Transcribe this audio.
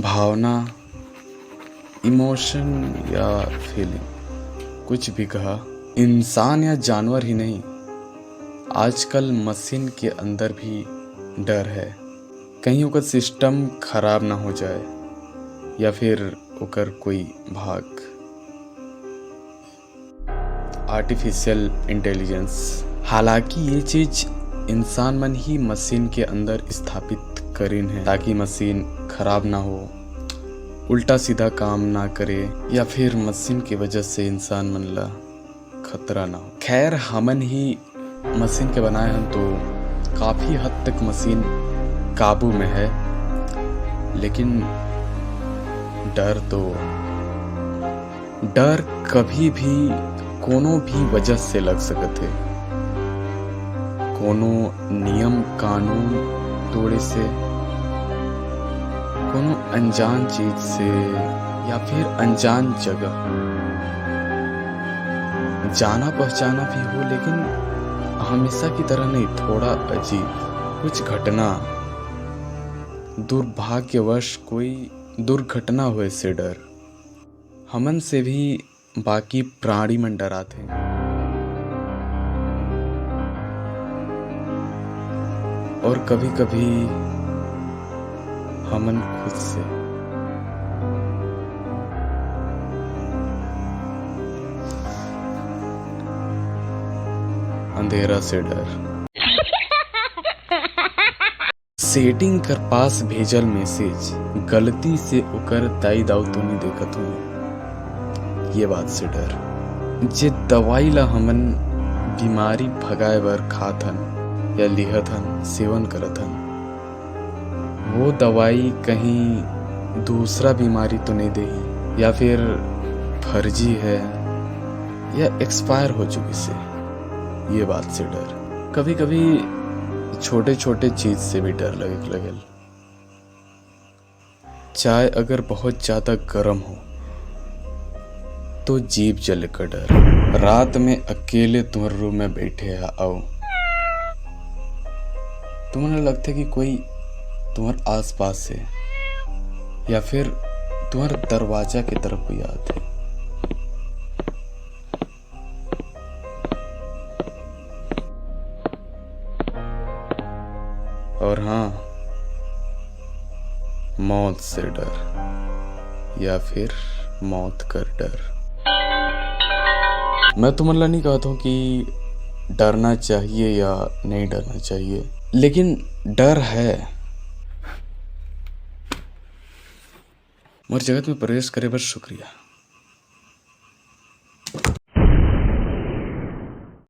भावना, emotion या feeling, कुछ भी कहा, इंसान या जानवर ही नहीं, आजकल मशीन के अंदर भी डर है। कहीं ओकर सिस्टम खराब ना हो जाए या फिर ओकर कोई भाग। आर्टिफिशियल इंटेलिजेंस, हालांकि ये चीज इंसान मन ही मशीन के अंदर स्थापित करीन है ताकि मशीन खराब ना हो, उल्टा सीधा काम ना करे या फिर मशीन की वजह से इंसान मन ला खतरा ना हो। खैर हमन ही मशीन के बनाए हैं तो काफी हद तक मशीन काबू में है, लेकिन डर कभी भी कोनो भी वजह से लग सकते है। कोनो नियम कानून तोड़े से, कोनो अनजान चीज से या फिर अनजान जगह। जाना पहचाना भी हो लेकिन हमेशा की तरह नहीं, थोड़ा अजीब कुछ घटना, दुर्भाग्यवश कोई दुर्घटना हुए से डर। हमन से भी बाकी प्राणी मन डराते हैं और कभी कभी हमन खुद से। अंधेरा से डर। सेटिंग कर पास भेजल मैसेज गलती से ओकर ताई दाऊ तो नहीं देखत हो, ये बात से डर। जे दवाई ला हमन बीमारी भगाए बर खाथन या लिहथन, सेवन करथन, वो दवाई कहीं दूसरा बीमारी तो नहीं देही या फिर फर्जी है या एक्सपायर हो चुकी से, ये बात से डर। कभी कभी छोटे छोटे चीज से भी डर लगेल। चाय अगर बहुत ज्यादा गर्म हो तो जीभ जले का डर। रात में अकेले तुम्हारे रूम में बैठे आओ, तुम्हें लगता है कि कोई तुम्हारे आसपास है या फिर तुम्हारे दरवाजा की तरफ कोई आते है। और हाँ, मौत से डर या फिर मौत कर डर। मैं तुम्हारा नहीं कहता हूँ कि डरना चाहिए या नहीं डरना चाहिए, लेकिन डर है। मोर जगत में प्रवेश करे बर शुक्रिया।